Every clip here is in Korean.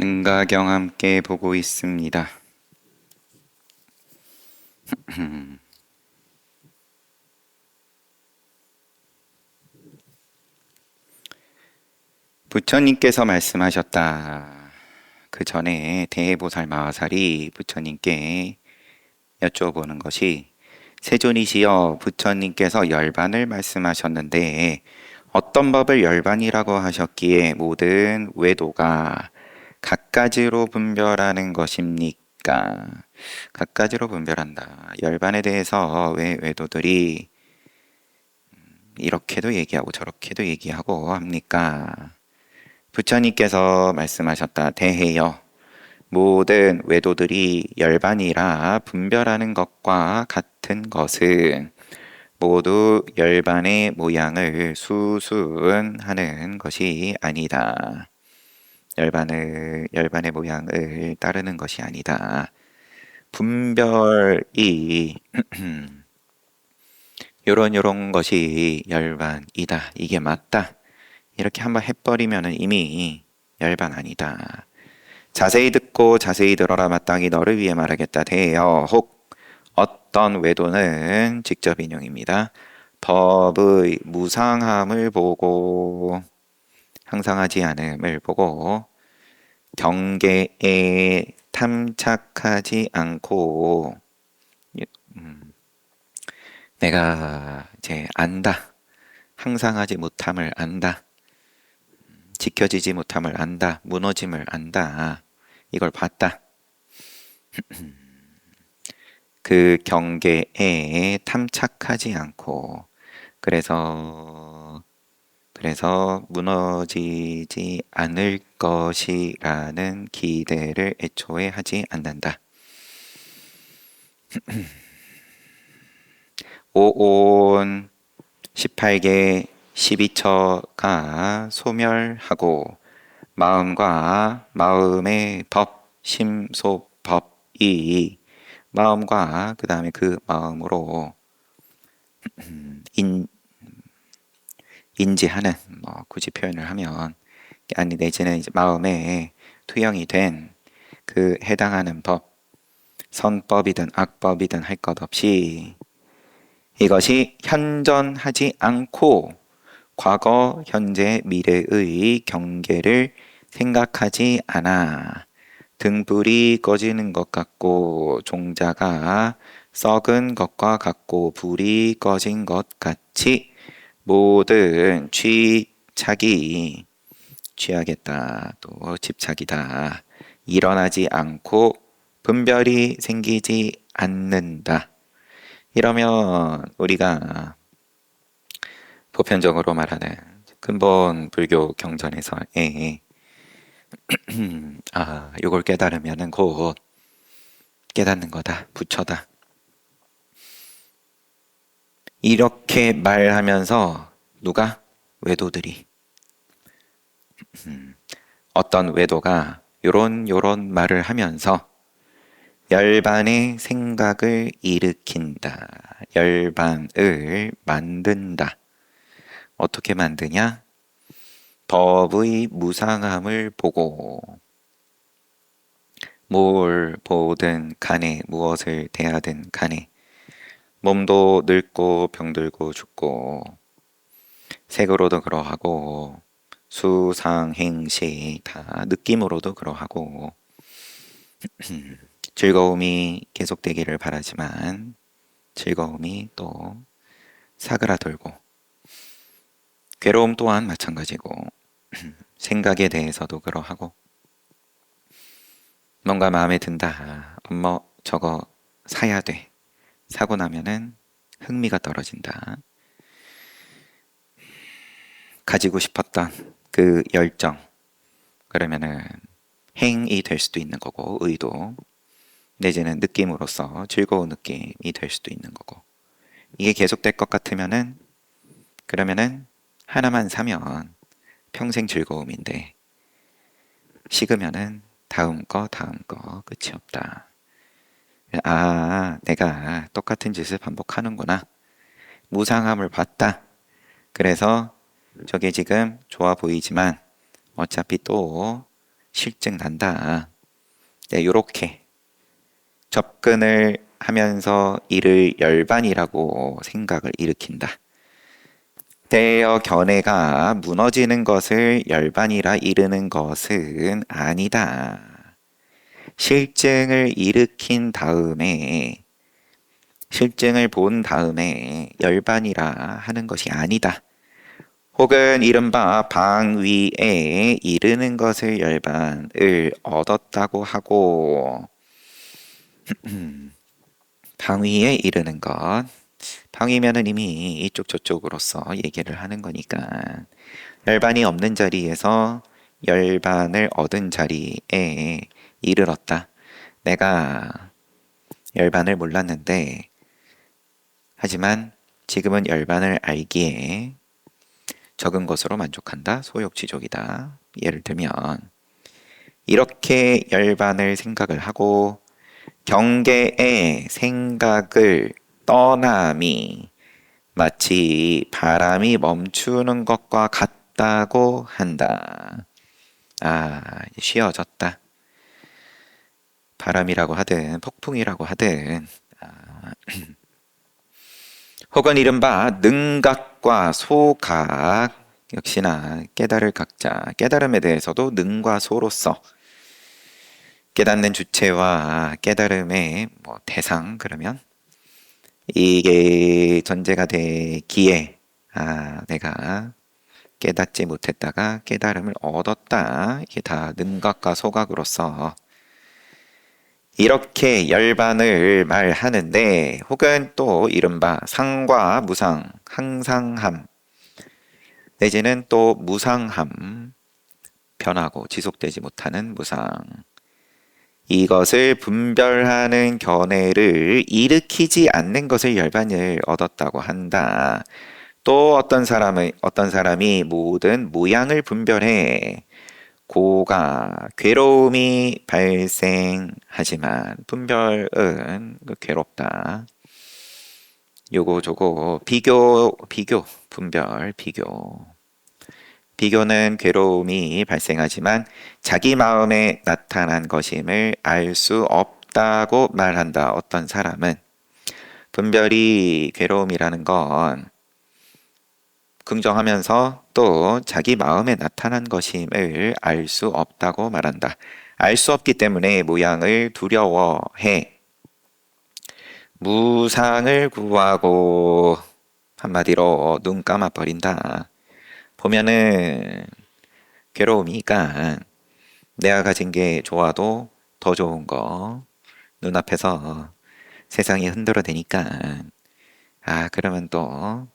은가경 함께 보고 있습니다. 부처님께서 말씀하셨다. 그 전에 대해보살 마하살이 부처님께 여쭤보는 것이, 세존이시여, 부처님께서 열반을 말씀하셨는데 어떤 법을 열반이라고 하셨기에 모든 외도가 갖가지로 분별하는 것입니까? 갖가지로 분별한다. 열반에 대해서 왜 외도들이 이렇게도 얘기하고 저렇게도 얘기하고 합니까? 부처님께서 말씀하셨다. 대해여, 모든 외도들이 열반이라 분별하는 것과 같은 것은 모두 열반의 모양을 수순하는 것이 아니다. 열반의 모양을 따르는 것이 아니다. 분별이 요런 것이 열반이다. 이게 맞다. 이렇게 한번 해버리면 이미 열반 아니다. 자세히 듣고 자세히 들어라. 마땅히 너를 위해 말하겠다. 대여 혹 어떤 외도는 직접 인용입니다. 법의 무상함을 보고, 항상하지 않음을 보고, 경계에 탐착하지 않고, 내가 이제 안다. 항상하지 못함을 안다. 지켜지지 못함을 안다. 무너짐을 안다. 이걸 봤다. 그 경계에 탐착하지 않고, 그래서 무너지지 않을 것이라는 기대를 애초에 하지 않는다. 오온 18개 12처가 소멸하고 마음과 마음의 법, 심소법이 마음과 그 다음에 그 마음으로 인지하는, 굳이 표현을 하면 아니 내지는 이제 마음에 투영이 된 그 해당하는 법, 선법이든 악법이든 할 것 없이 이것이 현존하지 않고 과거, 현재, 미래의 경계를 생각하지 않아 등불이 꺼지는 것 같고 종자가 썩은 것과 같고 불이 꺼진 것 같이 모든 취하겠다, 또 집착이다, 일어나지 않고 분별이 생기지 않는다. 이러면 우리가 보편적으로 말하는 근본 불교 경전에서의 요걸 깨달으면은 곧 깨닫는 거다, 부처다. 이렇게 말하면서 누가? 외도들이. 어떤 외도가 요런 말을 하면서 열반의 생각을 일으킨다. 열반을 만든다. 어떻게 만드냐? 법의 무상함을 보고 뭘 보든 간에, 무엇을 대하든 간에 몸도 늙고 병들고 죽고 색으로도 그러하고 수상행시 다 느낌으로도 그러하고 즐거움이 계속되기를 바라지만 즐거움이 또 사그라들고 괴로움 또한 마찬가지고 생각에 대해서도 그러하고 뭔가 마음에 든다. 저거 사야 돼. 사고 나면은 흥미가 떨어진다. 가지고 싶었던 그 열정, 그러면은 행이 될 수도 있는 거고, 의도 내지는 느낌으로서 즐거운 느낌이 될 수도 있는 거고, 이게 계속될 것 같으면은 그러면은 하나만 사면 평생 즐거움인데 식으면은 다음 거 끝이 없다. 내가 똑같은 짓을 반복하는구나. 무상함을 봤다. 그래서 저게 지금 좋아 보이지만 어차피 또 실증 난다. 네, 요렇게 접근을 하면서 이를 열반이라고 생각을 일으킨다. 대여 견해가 무너지는 것을 열반이라 이르는 것은 아니다. 실증을 일으킨 다음에 실증을 본 다음에 열반이라 하는 것이 아니다. 혹은 이른바 방위에 이르는 것을 열반을 얻었다고 하고 방위에 이르는 것 방위면은 이미 이쪽 저쪽으로서 얘기를 하는 거니까 열반이 없는 자리에서 열반을 얻은 자리에 이르렀다. 내가 열반을 몰랐는데 하지만 지금은 열반을 알기에 적은 것으로 만족한다. 소욕지족이다. 예를 들면 이렇게 열반을 생각을 하고 경계의 생각을 떠남이 마치 바람이 멈추는 것과 같다고 한다. 쉬어졌다. 바람이라고 하든 폭풍이라고 하든 혹은 이른바 능각과 소각 역시나 깨달을 각자 깨달음에 대해서도 능과 소로서 깨닫는 주체와 깨달음의 대상 그러면 이게 전제가 되기에 내가 깨닫지 못했다가 깨달음을 얻었다. 이게 다 능각과 소각으로서 이렇게 열반을 말하는데 혹은 또 이른바 상과 무상, 항상함 내지는 또 무상함, 변하고 지속되지 못하는 무상 이것을 분별하는 견해를 일으키지 않는 것을 열반을 얻었다고 한다. 또 어떤 사람이 모든 모양을 분별해 고가 괴로움이 발생하지만 분별은 괴롭다. 요거 저거 비교 분별 비교는 괴로움이 발생하지만 자기 마음에 나타난 것임을 알 수 없다고 말한다. 어떤 사람은 분별이 괴로움이라는 건 긍정하면서 또 자기 마음에 나타난 것임을 알 수 없다고 말한다. 알 수 없기 때문에 모양을 두려워해. 무상을 구하고 한마디로 눈 감아버린다. 보면은 괴로움이니까 내가 가진 게 좋아도 더 좋은 거 눈앞에서 세상이 흔들어대니까 그러면 또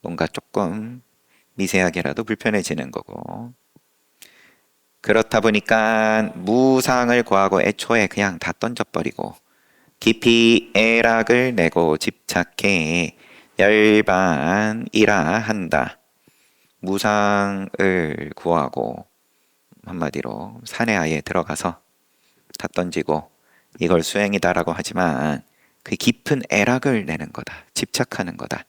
뭔가 조금 미세하게라도 불편해지는 거고 그렇다 보니까 무상을 구하고 애초에 그냥 다 던져버리고 깊이 애락을 내고 집착해 열반이라 한다. 무상을 구하고 한마디로 산에 아예 들어가서 다 던지고 이걸 수행이다라고 하지만 그 깊은 애락을 내는 거다. 집착하는 거다.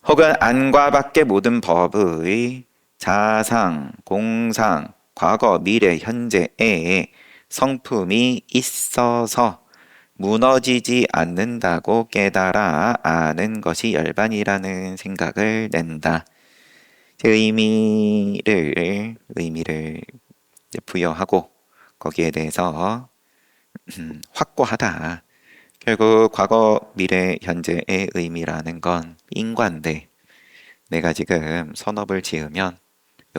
혹은 안과 밖의 모든 법의 자상, 공상, 과거, 미래, 현재에 성품이 있어서 무너지지 않는다고 깨달아 아는 것이 열반이라는 생각을 낸다. 의미를 부여하고 거기에 대해서 확고하다. 결국 과거, 미래, 현재의 의미라는 건 인과인데 내가 지금 선업을 지으면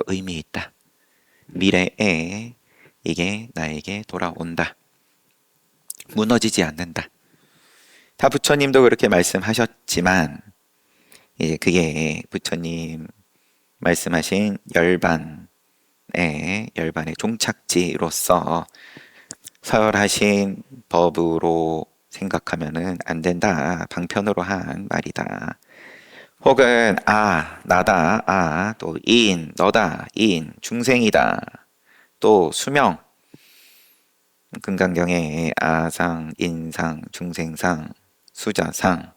의미 있다. 미래에 이게 나에게 돌아온다. 무너지지 않는다. 다 부처님도 그렇게 말씀하셨지만 이제 그게 부처님 말씀하신 열반의 종착지로서 서열하신 법으로 생각하면은 안 된다. 방편으로 한 말이다. 혹은 나다. 또 너다. 중생이다. 또 수명 금강경에 아상, 인상, 중생상, 수자상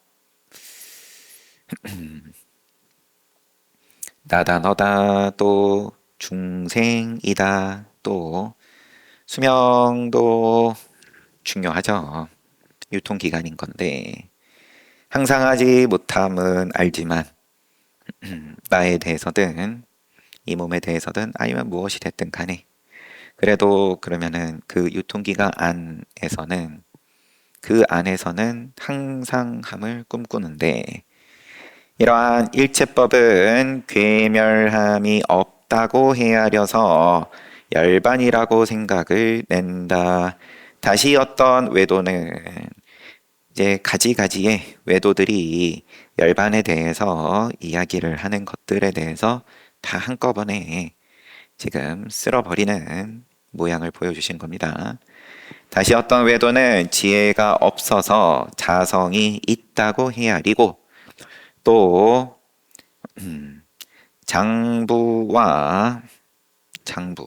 나다 너다 또 중생이다 또 수명도 중요하죠. 유통기간인 건데 항상 하지 못함은 알지만 나에 대해서든 이 몸에 대해서든 아니면 무엇이 됐든 간에 그래도 그러면은 그 유통기간 안에서는 그 안에서는 항상함을 꿈꾸는데 이러한 일체법은 괴멸함이 없다고 헤아려서 열반이라고 생각을 낸다. 다시 어떤 외도는 이제 가지가지의 외도들이 열반에 대해서 이야기를 하는 것들에 대해서 다 한꺼번에 지금 쓸어버리는 모양을 보여주신 겁니다. 다시 어떤 외도는 지혜가 없어서 자성이 있다고 헤아리고 또 장부와 장부,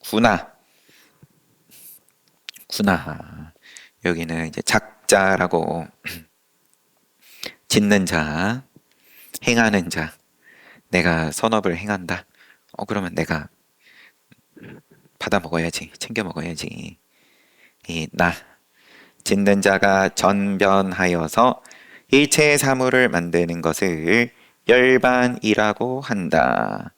구나 여기는 이제 작자라고 짓는 자, 행하는 자, 내가 선업을 행한다. 그러면 내가 받아 먹어야지, 챙겨 먹어야지. 이 나, 짓는 자가 전변하여서 일체의 사물을 만드는 것을 열반이라고 한다.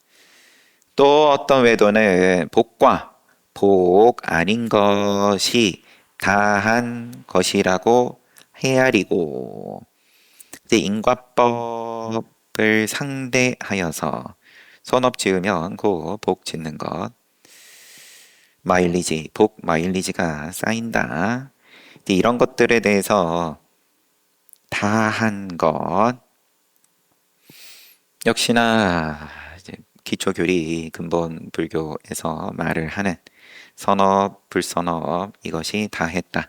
또 어떤 외도는 복과 복 아닌 것이 다한 것이라고 헤아리고 이제 인과법을 상대하여서 손업 지으면 그 복 짓는 것 마일리지, 복 마일리지가 쌓인다. 이제 이런 것들에 대해서 다한 것 역시나 이제 기초교리 근본 불교에서 말을 하는 선업, 불선업 이것이 다 했다.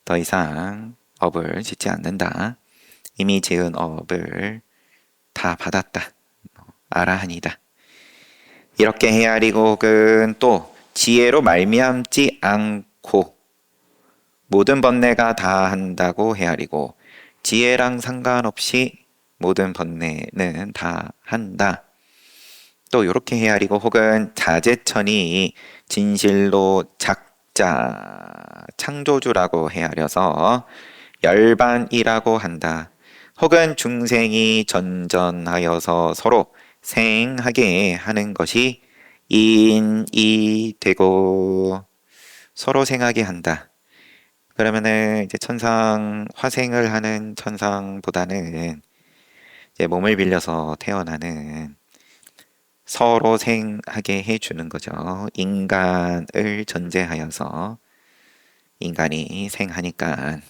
더 이상 업을 짓지 않는다. 이미 지은 업을 다 받았다. 아라한이다. 이렇게 헤아리고 혹은 또 지혜로 말미암지 않고 모든 번뇌가 다 한다고 헤아리고 지혜랑 상관없이 모든 번뇌는 다 한다. 또 이렇게 헤아리고 혹은 자재천이 진실로 작자 창조주라고 헤아려서 열반이라고 한다. 혹은 중생이 전전하여서 서로 생하게 하는 것이 인이 되고 서로 생하게 한다. 그러면은 이제 천상 화생을 하는 천상보다는 이제 몸을 빌려서 태어나는 서로 생하게 해주는 거죠. 인간을 전제하여서 인간이 생하니까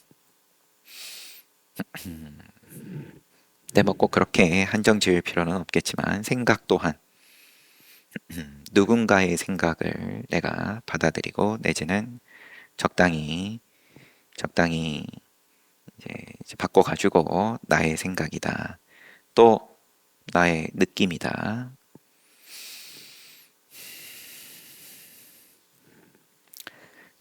근데 뭐 꼭 그렇게 한정 지을 필요는 없겠지만 생각 또한 누군가의 생각을 내가 받아들이고 내지는 적당히 이제 바꿔가지고 나의 생각이다. 또 나의 느낌이다.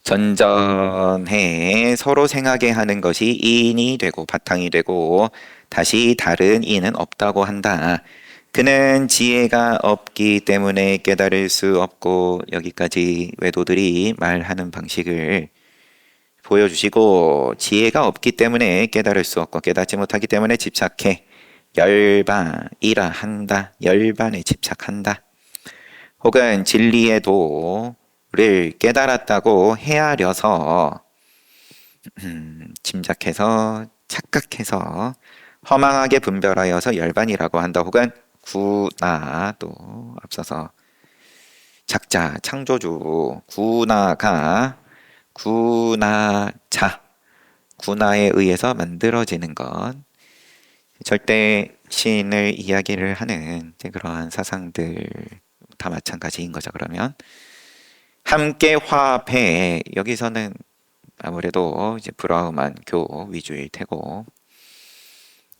전전해 서로 생하게 하는 것이 이인이 되고 바탕이 되고 다시 다른 이는 없다고 한다. 그는 지혜가 없기 때문에 깨달을 수 없고 여기까지 외도들이 말하는 방식을 보여주시고 지혜가 없기 때문에 깨달을 수 없고 깨닫지 못하기 때문에 집착해 열반이라 한다. 열반에 집착한다. 혹은 진리의 도를 깨달았다고 헤아려서 짐작해서 착각해서 허망하게 분별하여서 열반이라고 한다. 혹은 구나 또 앞서서 작자 창조주 구나가 구나자 구나에 의해서 만들어지는 것 절대 신을 이야기를 하는 그러한 사상들 다 마찬가지인 거죠. 그러면 함께 화합해 여기서는 아무래도 이제 브라흐만 교 위주일 테고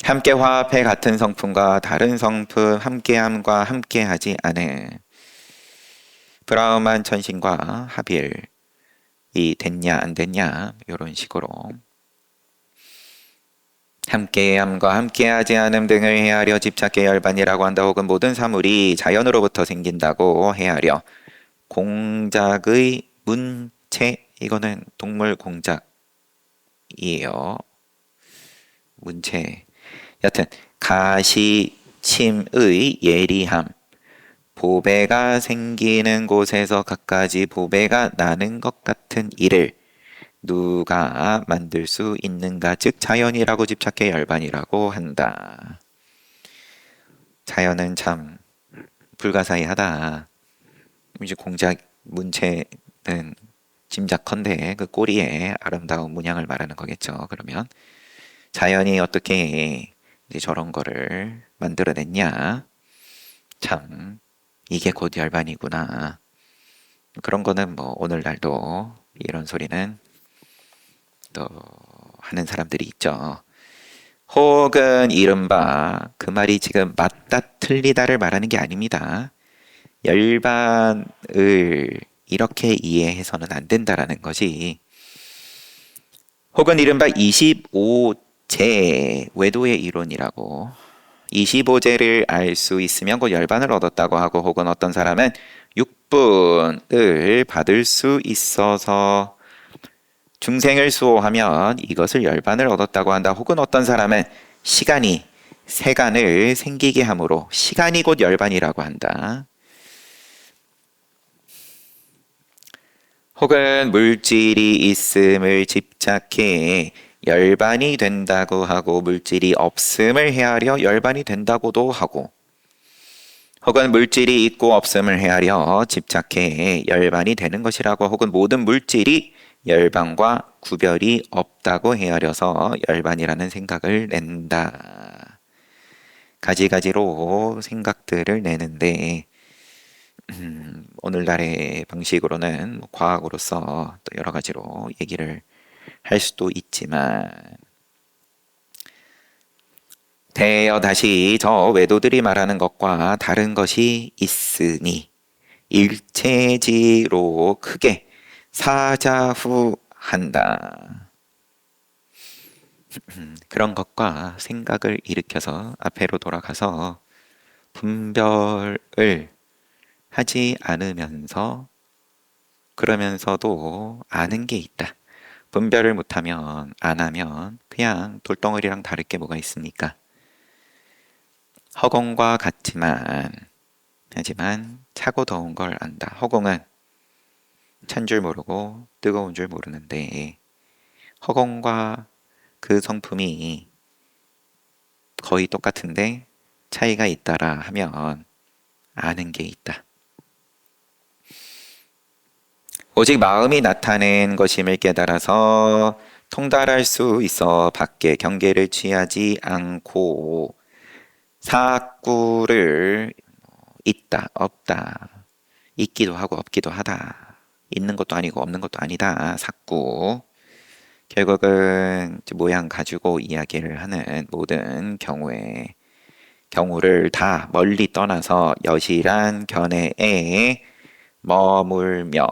함께 화합해 같은 성품과 다른 성품 함께함과 함께하지 않은 브라흐만 천신과 합일이 됐냐 안 됐냐 이런 식으로 함께함과 함께하지 않음 등을 헤아려 집착해 열반이라고 한다. 혹은 모든 사물이 자연으로부터 생긴다고 헤아려 공작의 문체 이거는 동물 공작이에요. 문체. 여튼 가시침의 예리함. 보배가 생기는 곳에서 갖가지 보배가 나는 것 같은 일을 누가 만들 수 있는가? 즉 자연이라고 집착해 열반이라고 한다. 자연은 참 불가사의하다. 이제 공작 문체는 짐작컨대 그 꼬리의 아름다운 문양을 말하는 거겠죠. 그러면 자연이 어떻게 이제 저런 거를 만들어냈냐? 참 이게 곧 열반이구나. 그런 거는 뭐 오늘날도 이런 소리는 또 하는 사람들이 있죠. 혹은 이른바 그 말이 지금 맞다 틀리다를 말하는 게 아닙니다. 열반을 이렇게 이해해서는 안 된다라는 거지. 혹은 이른바 25제 외도의 이론이라고 25제를 알 수 있으면 곧 열반을 얻었다고 하고 혹은 어떤 사람은 6분을 받을 수 있어서 중생을 수호하면 이것을 열반을 얻었다고 한다. 혹은 어떤 사람은 시간이 세간을 생기게 함으로 시간이 곧 열반이라고 한다. 혹은 물질이 있음을 집착해 열반이 된다고 하고 물질이 없음을 헤아려 열반이 된다고도 하고 혹은 물질이 있고 없음을 헤아려 집착해 열반이 되는 것이라고 혹은 모든 물질이 열반과 구별이 없다고 헤아려서 열반이라는 생각을 낸다. 가지가지로 생각들을 내는데 오늘날의 방식으로는 과학으로서 또 여러 가지로 얘기를 할 수도 있지만 대여 다시 저 외도들이 말하는 것과 다른 것이 있으니 일체지로 크게 사자후한다. 그런 것과 생각을 일으켜서 앞으로 돌아가서 분별을 하지 않으면서 그러면서도 아는 게 있다. 분별을 못하면 안 하면 그냥 돌덩어리랑 다를 게 뭐가 있습니까? 허공과 같지만 하지만 차고 더운 걸 안다. 허공은 찬 줄 모르고 뜨거운 줄 모르는데 허공과 그 성품이 거의 똑같은데 차이가 있다라 하면 아는 게 있다. 오직 마음이 나타낸 것임을 깨달아서 통달할 수 있어 밖에 경계를 취하지 않고 사구를 있다, 없다, 있기도 하고 없기도 하다, 있는 것도 아니고 없는 것도 아니다, 사구. 결국은 모양 가지고 이야기를 하는 모든 경우를 다 멀리 떠나서 여실한 견해에 머물며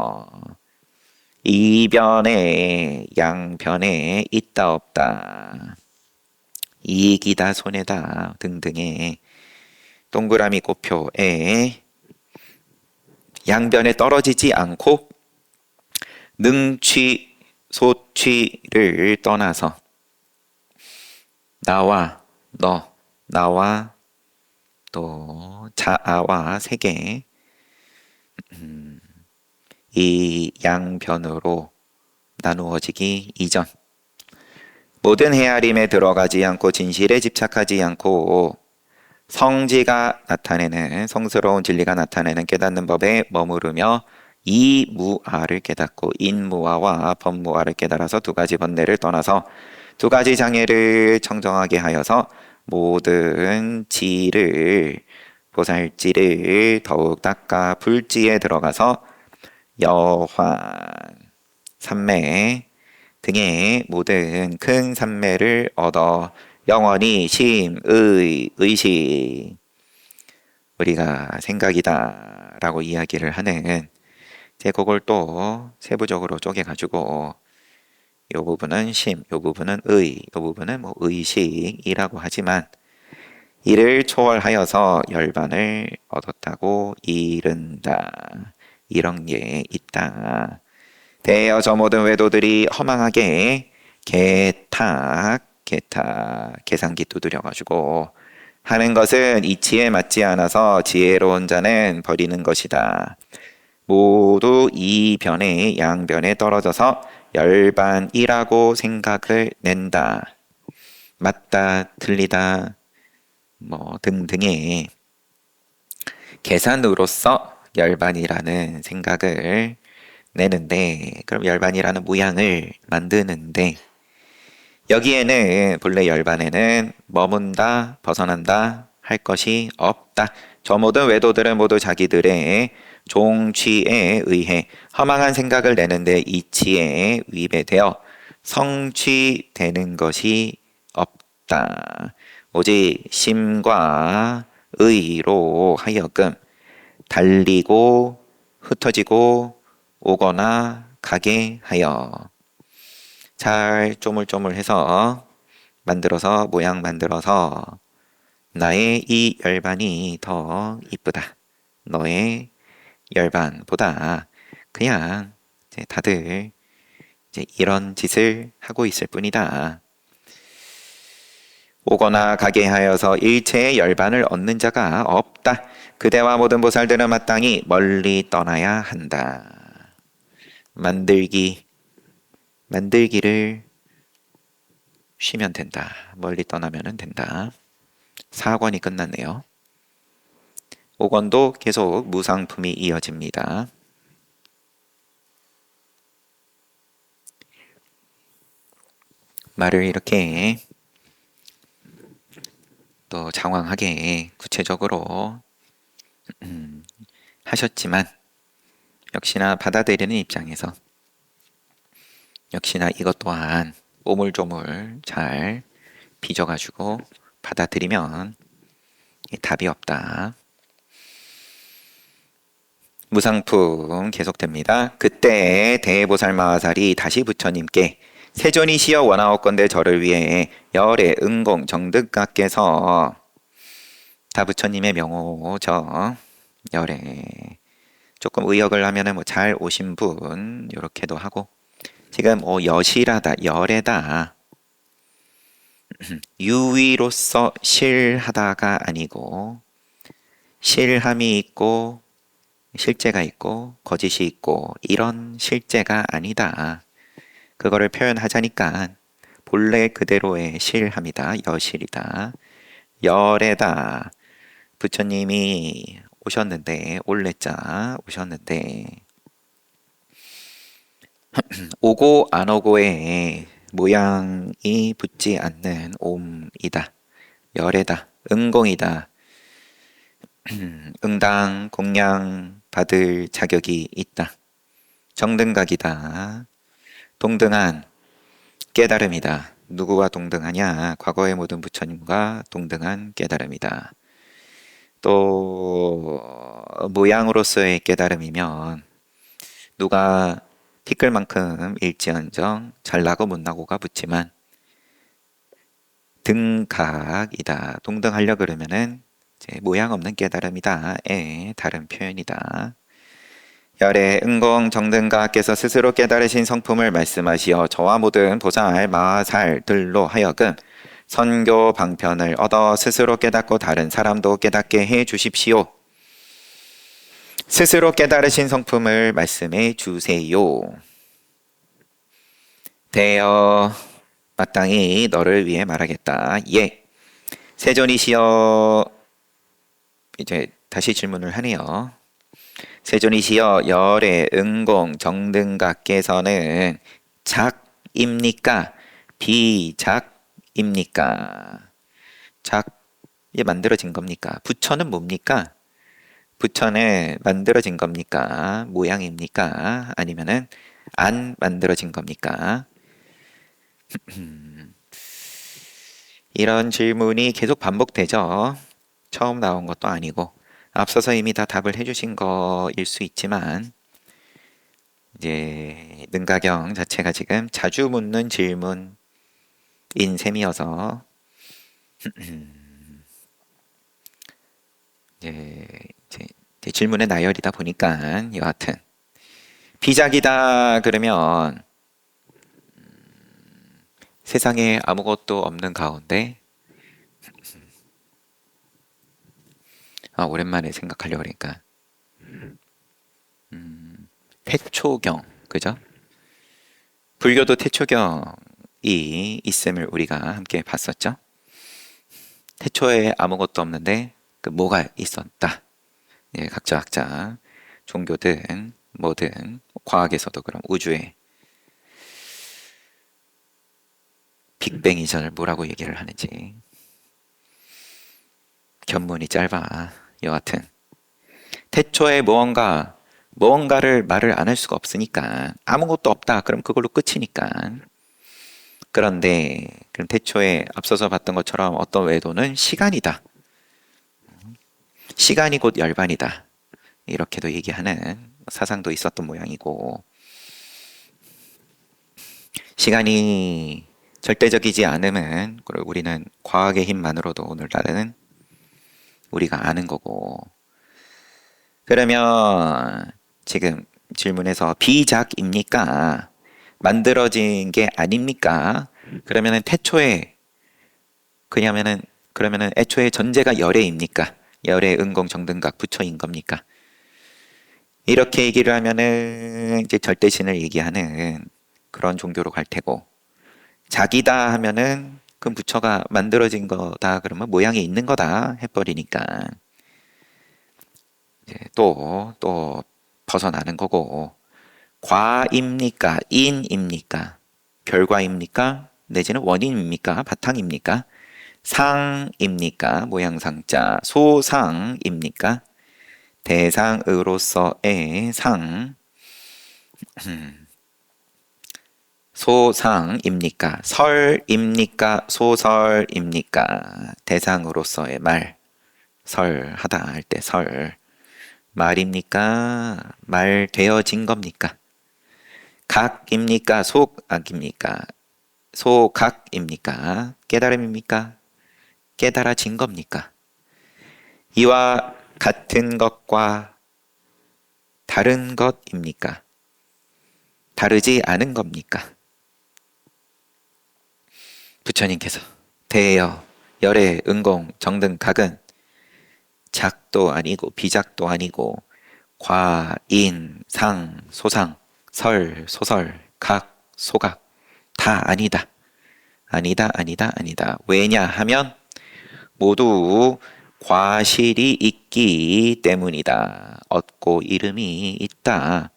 이변에 양변에 있다 없다 이익이다 손해다 등등의 동그라미 꼬표에 양변에 떨어지지 않고 능취 소취를 떠나서 나와 너 나와 또 자아와 세계 이 양변으로 나누어지기 이전 모든 헤아림에 들어가지 않고 진실에 집착하지 않고 성지가 나타내는 성스러운 진리가 나타내는 깨닫는 법에 머무르며 이 무아를 깨닫고 인무아와 법무아를 깨달아서 두 가지 번뇌를 떠나서 두 가지 장애를 청정하게 하여서 모든 지를 보살지를 더욱 닦아 불지에 들어가서 여환, 삼매 등의 모든 큰 삼매를 얻어 영원히 심의, 의식 우리가 생각이다 라고 이야기를 하는 제 그걸 또 세부적으로 쪼개가지고 이 부분은 심, 이 부분은 의, 이 부분은 뭐 의식이라고 하지만 이를 초월하여서 열반을 얻었다고 이른다. 이런 게 있다. 대여 저 모든 외도들이 허망하게 계산기 두드려가지고 하는 것은 이치에 맞지 않아서 지혜로운 자는 버리는 것이다. 모두 이 변의 양변에 떨어져서 열반이라고 생각을 낸다. 맞다, 틀리다, 뭐 등등의 계산으로서 열반이라는 생각을 내는데, 그럼 열반이라는 모양을 만드는데, 여기에는 본래 열반에는 머문다, 벗어난다 할 것이 없다. 저 모든 외도들은 모두 자기들의 종취에 의해 허망한 생각을 내는데 이치에 위배되어 성취되는 것이 없다. 오직 심과 의로 하여금 달리고 흩어지고 오거나 가게 하여 잘 쪼물쪼물해서 만들어서 모양 만들어서 나의 이 열반이 더 이쁘다. 너의 열반보다 그냥 이제 다들 이제 이런 짓을 하고 있을 뿐이다. 오거나 가게 하여서 일체의 열반을 얻는 자가 없다. 그대와 모든 보살들은 마땅히 멀리 떠나야 한다. 만들기를 쉬면 된다. 멀리 떠나면 된다. 4권이 끝났네요. 5권도 계속 무상품이 이어집니다. 말을 이렇게 또 장황하게 구체적으로 하셨지만 역시나 받아들이는 입장에서 역시나 이것 또한 오물조물 잘 빚어가지고 받아들이면 답이 없다. 무상품 계속됩니다. 그때 대보살마하살이 다시 부처님께 세존이시여 원하옵건대 저를 위해 열의 은공 정득각께서 다 부처님의 명호죠. 열에 조금 의역을 하면은 뭐 잘 오신 분 이렇게도 하고 지금 여실하다 열에다 유위로서 실하다가 아니고 실함이 있고 실제가 있고 거짓이 있고 이런 실제가 아니다. 그거를 표현하자니까 본래 그대로의 실함이다. 여실이다. 열에다 부처님이 오셨는데 올레자 오셨는데 오고 안 오고의 모양이 붙지 않는 옴이다. 열에다 응공이다. 응당 공양 받을 자격이 있다. 정등각이다. 동등한 깨달음이다. 누구와 동등하냐? 과거의 모든 부처님과 동등한 깨달음이다. 또 모양으로서의 깨달음이면 누가 티끌만큼 일지언정 잘나고 못나고가 붙지만 등각이다. 동등하려 그러면은 이제 모양 없는 깨달음이다의 다른 표현이다. 열의 응공 정등각께서 스스로 깨달으신 성품을 말씀하시어 저와 모든 보살 마살들로 하여금 선교 방편을 얻어 스스로 깨닫고 다른 사람도 깨닫게 해 주십시오. 스스로 깨달으신 성품을 말씀해 주세요. 대여 마땅히 너를 위해 말하겠다. 예. 세존이시여 이제 다시 질문을 하네요. 세존이시여 열의 응공 정등각께서는 작입니까? 비작입니까? 작이 만들어진 겁니까? 부처는 뭡니까? 부처는 만들어진 겁니까? 모양입니까? 아니면은 안 만들어진 겁니까? 이런 질문이 계속 반복되죠. 처음 나온 것도 아니고 앞서서 이미 다 답을 해주신 거일 수 있지만 이제 능가경 자체가 지금 자주 묻는 질문인 셈이어서 이제 질문의 나열이다 보니까 여하튼 비작이다 그러면 세상에 아무것도 없는 가운데 오랜만에 생각하려고 그러니까 태초경 그죠? 불교도 태초경이 있음을 우리가 함께 봤었죠. 태초에 아무것도 없는데 그 뭐가 있었다. 예, 각자 종교든 뭐든 과학에서도 그럼 우주에 빅뱅 이전을 뭐라고 얘기를 하는지 견문이 짧아. 여하튼 태초에 무언가를 말을 안 할 수가 없으니까 아무것도 없다. 그럼 그걸로 끝이니까. 그런데 그럼 태초에 앞서서 봤던 것처럼 어떤 외도는 시간이다. 시간이 곧 열반이다. 이렇게도 얘기하는 사상도 있었던 모양이고 시간이 절대적이지 않음은 우리는 과학의 힘만으로도 오늘날은 우리가 아는 거고 그러면 지금 질문에서 비작입니까? 만들어진 게 아닙니까? 그러면은 그러면은 애초에 전제가 열애입니까? 열애, 은공, 정등각, 부처인 겁니까? 이렇게 얘기를 하면은 이제 절대신을 얘기하는 그런 종교로 갈 테고 자기다 하면은 그 부처가 만들어진 거다 그러면 모양이 있는 거다 해버리니까 이제 또 벗어나는 거고 과입니까? 인입니까? 결과입니까? 내지는 원인입니까? 바탕입니까? 상입니까? 모양상자 소상입니까? 대상으로서의 상 소상입니까? 설입니까? 소설입니까? 대상으로서의 말 설하다 할 때 설 말입니까? 말 되어진 겁니까? 각입니까? 속악입니까? 소각입니까? 깨달음입니까? 깨달아진 겁니까? 이와 같은 것과 다른 것입니까? 다르지 않은 겁니까? 부처님께서 대여, 열애, 은공, 정등, 각은 작도 아니고 비작도 아니고 과, 인, 상, 소상, 설, 소설, 각, 소각 다 아니다. 아니다. 왜냐하면 모두 과실이 있기 때문이다. 얻고 이름이 있다.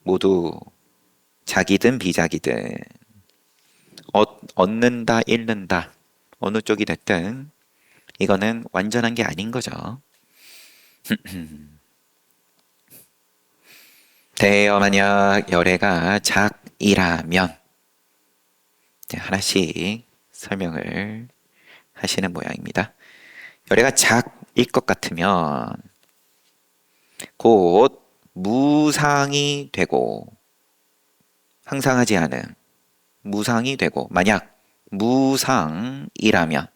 모두 자기든 비자기든 얻는다, 잃는다. 어느 쪽이 됐든 이거는 완전한 게 아닌 거죠. 대여 만약 열애가 작이라면 하나씩 설명을 하시는 모양입니다. 열애가 작일 것 같으면 곧 무상이 되고 항상하지 않은 무상이 되고 만약 무상이라면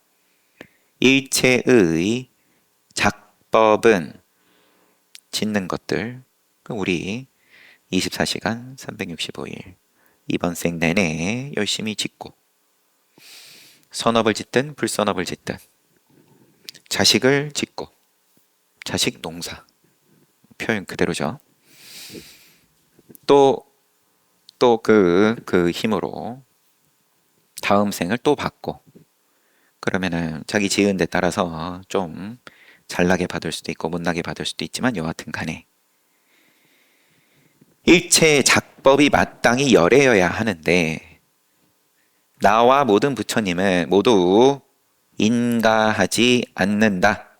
일체의 작법은 짓는 것들 우리 24시간 365일 이번 생 내내 열심히 짓고 선업을 짓든 불선업을 짓든 자식을 짓고 자식 농사 표현 그대로죠. 또 그 힘으로 다음 생을 또 받고 그러면은 자기 지은 데 따라서 좀 잘나게 받을 수도 있고 못나게 받을 수도 있지만 여하튼 간에 일체 작법이 마땅히 열애여야 하는데 나와 모든 부처님은 모두 인가하지 않는다.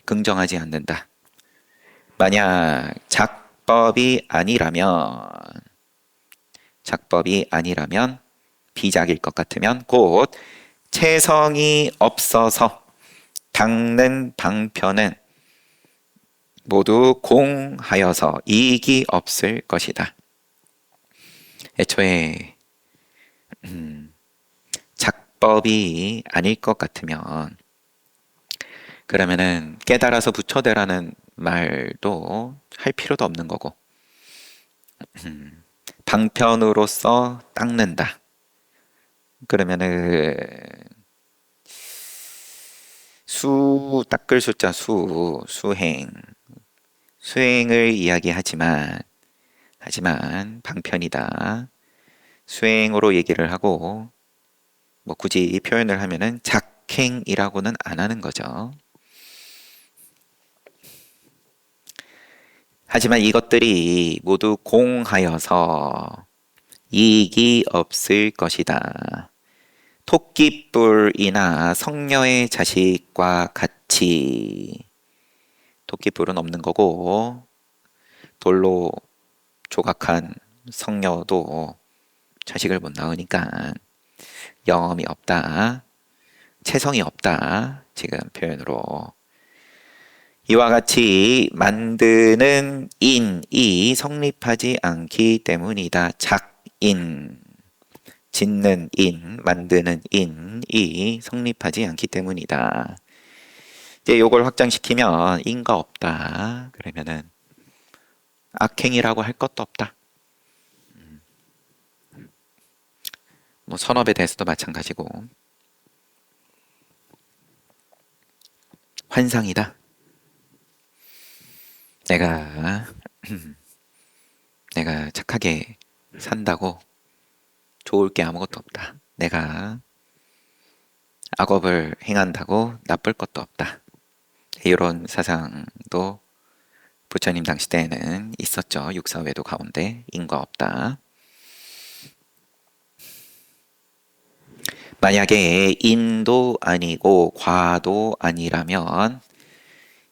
긍정하지 않는다. 만약 작법이 아니라면 비작일 것 같으면 곧 체성이 없어서 닦는 방편은 모두 공하여서 이익이 없을 것이다. 애초에 작법이 아닐 것 같으면 그러면은 깨달아서 부처되라는 말도 할 필요도 없는 거고. 방편으로서 닦는다. 그러면은 닦을 숫자 수행을 이야기하지만 방편이다. 수행으로 얘기를 하고 뭐 굳이 표현을 하면은 작행이라고는 안 하는 거죠. 하지만 이것들이 모두 공하여서 이익이 없을 것이다. 토끼뿔이나 성녀의 자식과 같이 토끼뿔은 없는 거고 돌로 조각한 성녀도 자식을 못 낳으니까 영험이 없다. 체성이 없다. 지금 표현으로 이와 같이 만드는 인이 성립하지 않기 때문이다. 작인 짓는 인, 만드는 인이 성립하지 않기 때문이다. 이제 요걸 확장시키면 인과 없다. 그러면은 악행이라고 할 것도 없다. 뭐 선업에 대해서도 마찬가지고 환상이다. 내가 착하게 산다고 좋을 게 아무것도 없다. 내가 악업을 행한다고 나쁠 것도 없다. 이런 사상도 부처님 당시 때에는 있었죠. 육사외도 가운데 인과 없다. 만약에 인도 아니고 과도 아니라면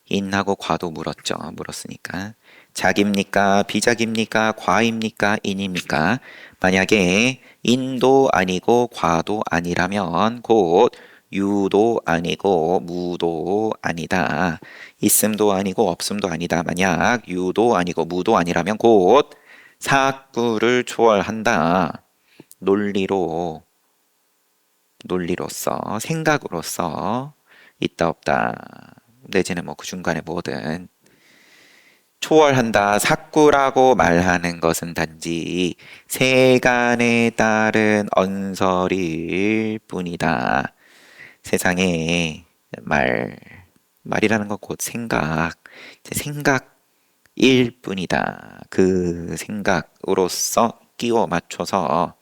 인하고 과도 물었으니까 작입니까? 비작입니까? 과입니까? 인입니까? 만약에 인도 아니고 과도 아니라면 곧 유도 아니고 무도 아니다. 있음도 아니고 없음도 아니다. 만약 유도 아니고 무도 아니라면 곧 사구를 초월한다. 논리로서 생각으로서 있다 없다. 내지는 뭐 그 중간에 뭐든 초월한다. 사구라고 말하는 것은 단지 세간에 따른 언설일 뿐이다. 세상에 말이라는 건 곧 생각일 뿐이다. 그 생각으로서 끼워 맞춰서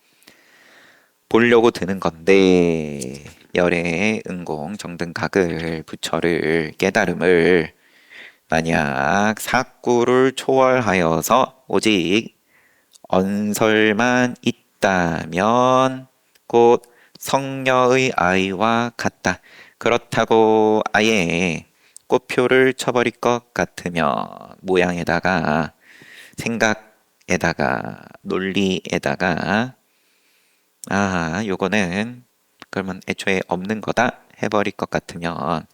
보려고 드는 건데 열애, 응공, 정등각을, 부처를, 깨달음을 만약 사구를 초월하여서 오직 언설만 있다면 곧 성녀의 아이와 같다. 그렇다고 아예 꽃표를 쳐버릴 것 같으면 모양에다가 생각에다가 논리에다가 요거는 그러면 애초에 없는 거다 해버릴 것 같으면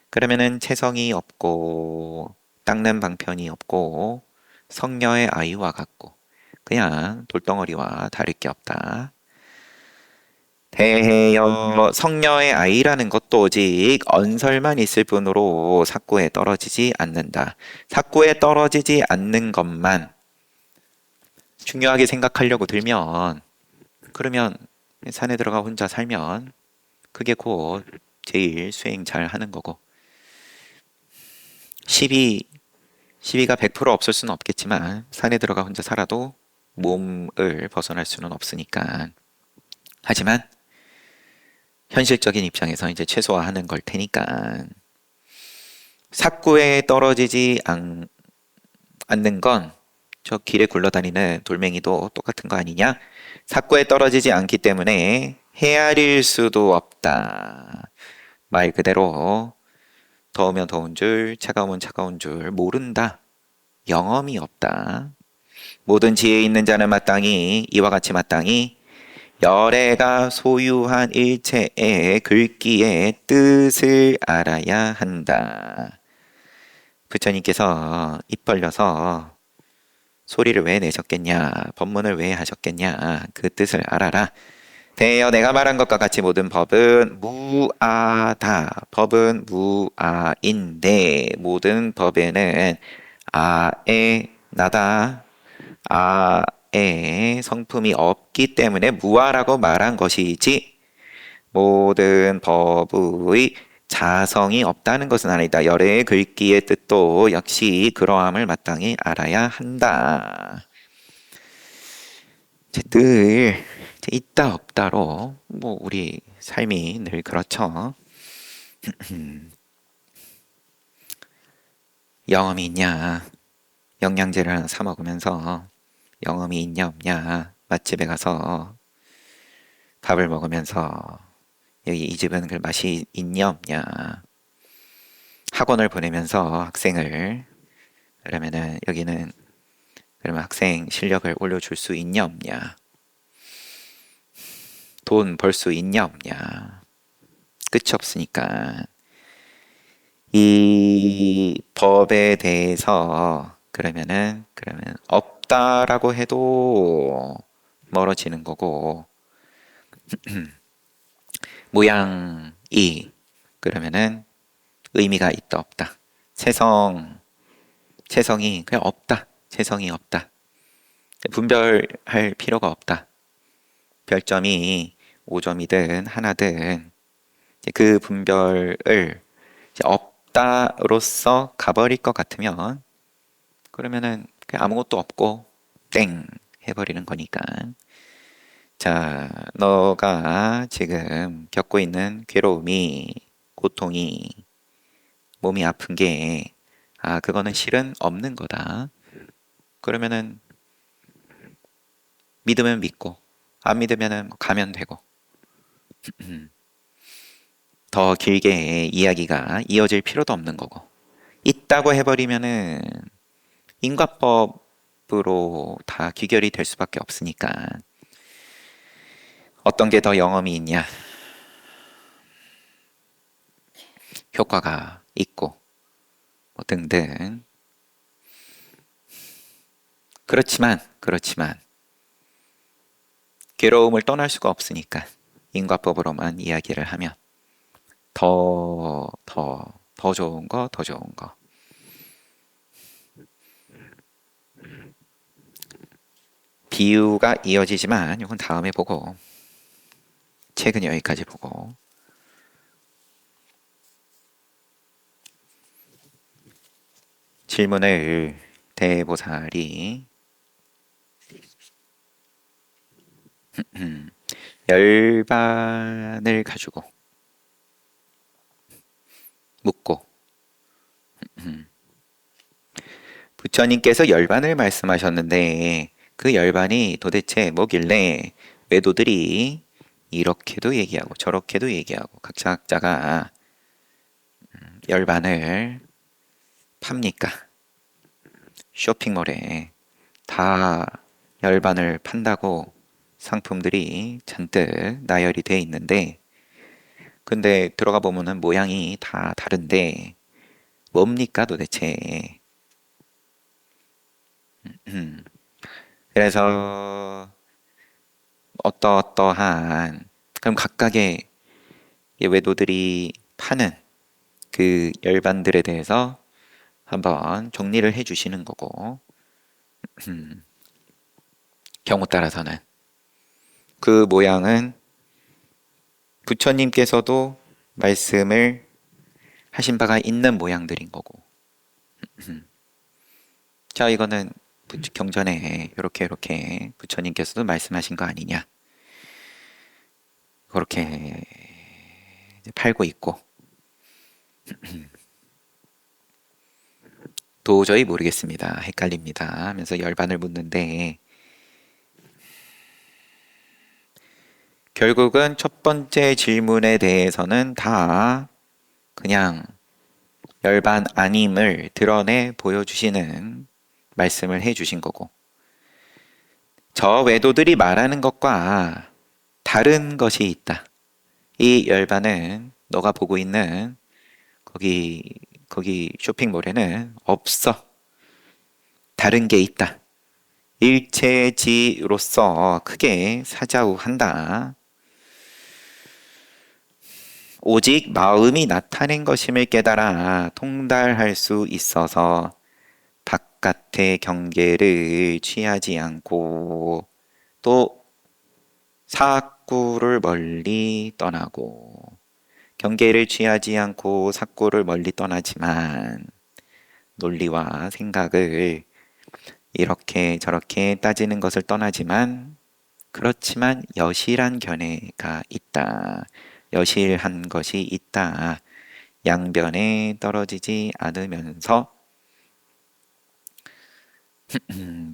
그러면은 체성이 없고 닦는 방편이 없고 성녀의 아이와 같고 그냥 돌덩어리와 다를 게 없다. 대해여 성녀의 아이라는 것도 오직 언설만 있을 뿐으로 사구에 떨어지지 않는다. 사구에 떨어지지 않는 것만 중요하게 생각하려고 들면 그러면 산에 들어가 혼자 살면 그게 곧 제일 수행 잘 하는 거고 시비가 100% 없을 수는 없겠지만 산에 들어가 혼자 살아도 몸을 벗어날 수는 없으니까 하지만 현실적인 입장에서 이제 최소화하는 걸 테니까 삭구에 떨어지지 않는 건 저 길에 굴러다니는 돌멩이도 똑같은 거 아니냐? 삭구에 떨어지지 않기 때문에 헤아릴 수도 없다. 말 그대로 더우면 더운 줄, 차가우면 차가운 줄 모른다. 영험이 없다. 모든 지혜 있는 자는 마땅히 이와 같이 마땅히 열애가 소유한 일체의 글귀의 뜻을 알아야 한다. 부처님께서 입 벌려서 소리를 왜 내셨겠냐, 법문을 왜 하셨겠냐, 그 뜻을 알아라. 대여 내가 말한 것과 같이 모든 법은 무아다. 법은 무아인데 모든 법에는 아에 나다. 아에 성품이 없기 때문에 무아라고 말한 것이지 모든 법의 자성이 없다는 것은 아니다. 열의 글귀의 뜻도 역시 그러함을 마땅히 알아야 한다. 늘 있다 없다로 뭐 우리 삶이 늘 그렇죠. 영험이 있냐? 영양제를 하나 사 먹으면서 영험이 있냐 없냐? 맛집에 가서 밥을 먹으면서 여기 이 집은 그 맛이 있냐 없냐? 학원을 보내면서 학생을 그러면은 여기는 그러면 학생 실력을 올려줄 수 있냐 없냐? 돈 벌 수 있냐 없냐? 끝이 없으니까 이 법에 대해서 그러면 없다라고 해도 멀어지는 거고 모양이 그러면은 의미가 있다 없다. 체성이 그냥 없다. 체성이 없다. 분별할 필요가 없다. 별점이 5점이든 하나든 그 분별을 없다로서 가버릴 것 같으면 그러면은 그냥 아무것도 없고 땡 해버리는 거니까. 자, 너가 지금 겪고 있는 괴로움이, 고통이, 몸이 아픈 게, 그거는 실은 없는 거다. 그러면은 믿으면 믿고, 안 믿으면은 가면 되고. 더 길게 이야기가 이어질 필요도 없는 거고. 있다고 해버리면은 인과법으로 다 귀결이 될 수밖에 없으니까. 어떤 게 더 영험이 있냐? 효과가 있고 뭐 등등. 그렇지만 괴로움을 떠날 수가 없으니까 인과법으로만 이야기를 하면 더 좋은 거, 더 좋은 거. 비유가 이어지지만 이건 다음에 보고 책은 여기까지 보고 질문을 대보살이 열반을 가지고 묻고 부처님께서 열반을 말씀하셨는데 그 열반이 도대체 뭐길래 외도들이 이렇게도 얘기하고 저렇게도 얘기하고 각자가 열반을 팝니까? 쇼핑몰에 다 열반을 판다고 상품들이 잔뜩 나열이 돼 있는데 근데 들어가 보면은 모양이 다 다른데 뭡니까 도대체? 그래서 어떠한 그럼 각각의 외도들이 파는 그 열반들에 대해서 한번 정리를 해 주시는 거고 경우 따라서는 그 모양은 부처님께서도 말씀을 하신 바가 있는 모양들인 거고 자 이거는 경전에 이렇게 부처님께서도 말씀하신 거 아니냐 그렇게 팔고 있고 도저히 모르겠습니다. 헷갈립니다. 하면서 열반을 묻는데 결국은 첫 번째 질문에 대해서는 다 그냥 열반 아님을 드러내 보여주시는 말씀을 해주신 거고 저 외도들이 말하는 것과 다른 것이 있다. 이 열반은 너가 보고 있는 거기 쇼핑몰에는 없어. 다른 게 있다. 일체지로서 크게 사자우한다. 오직 마음이 나타낸 것임을 깨달아 통달할 수 있어서 바깥의 경계를 취하지 않고 또 사구를 멀리 떠나고 경계를 취하지 않고 사구를 멀리 떠나지만 논리와 생각을 이렇게 저렇게 따지는 것을 떠나지만 그렇지만 여실한 견해가 있다. 여실한 것이 있다. 양변에 떨어지지 않으면서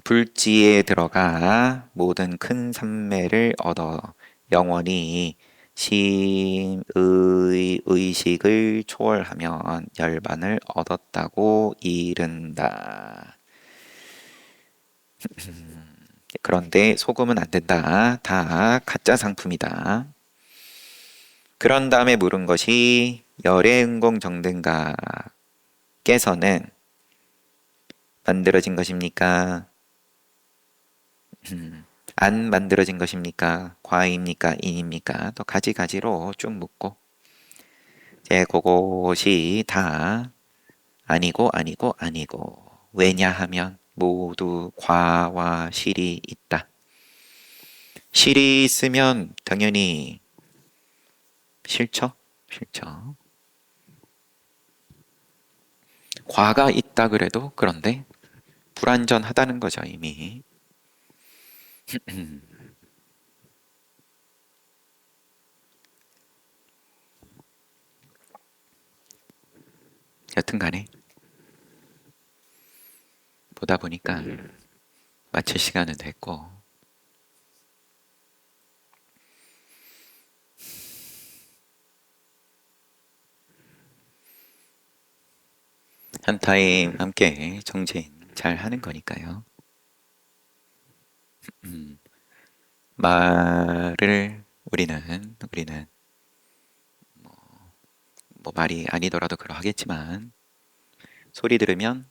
불지에 들어가 모든 큰 산매를 얻어 영원히 심의 의식을 초월하면 열반을 얻었다고 이른다. 그런데 속으면 안 된다. 다 가짜 상품이다. 그런 다음에 물은 것이 열애응공 정등가께서는 만들어진 것입니까? 안 만들어진 것입니까? 과입니까? 인입니까? 또 가지가지로 쭉 묻고 이제 그것이 다 아니고 아니고 아니고 왜냐하면 모두 과와 실이 있다. 실이 있으면 당연히 싫죠? 싫죠. 과가 있다 그래도 그런데 불완전하다는 거죠 이미. 여튼간에 보다 보니까 마칠 시간은 됐고 한 타임 함께 정진 잘 하는 거니까요. 말을 우리는 뭐 말이 아니더라도 그러하겠지만 소리 들으면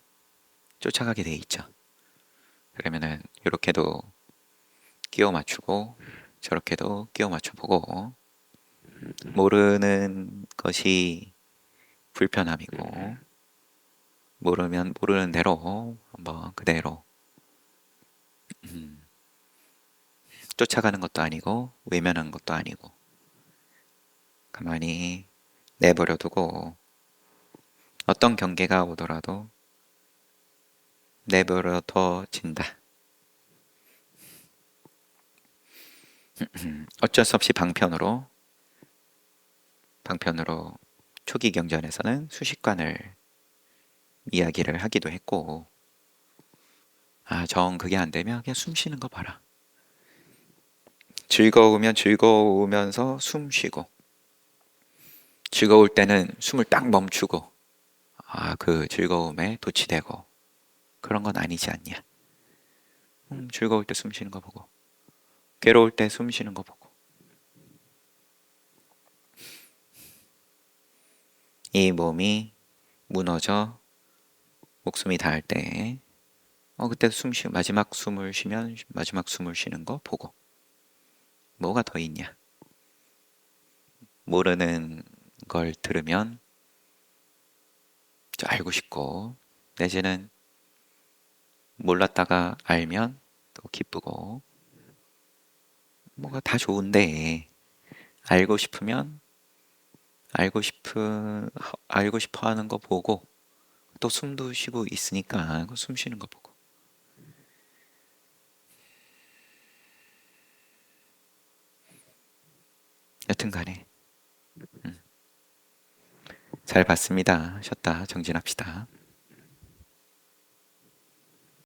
쫓아가게 돼 있죠. 그러면은 이렇게도 끼워 맞추고 저렇게도 끼워 맞춰보고 모르는 것이 불편함이고 모르면 모르는 대로 한번 그대로 쫓아가는 것도 아니고 외면하는 것도 아니고 가만히 내버려 두고 어떤 경계가 오더라도 내버려둬진다. 어쩔 수 없이 방편으로 초기 경전에서는 수식관을 이야기를 하기도 했고 정 그게 안 되면 그냥 숨 쉬는 거 봐라. 즐거우면 즐거우면서 숨 쉬고 즐거울 때는 숨을 딱 멈추고 그 즐거움에 도취되고 그런 건 아니지 않냐. 즐거울 때 숨 쉬는 거 보고 괴로울 때 숨 쉬는 거 보고 이 몸이 무너져 목숨이 닿을 때 그때 마지막 숨을 쉬면 마지막 숨을 쉬는 거 보고 뭐가 더 있냐. 모르는 걸 들으면 알고 싶고 내지는 몰랐다가 알면 또 기쁘고 뭐가 다 좋은데 알고 싶으면 알고 싶어 하는 거 보고 또 숨도 쉬고 있으니까 그 숨 쉬는 거 보고 여튼간에 잘 봤습니다. 쉬었다 정진합시다.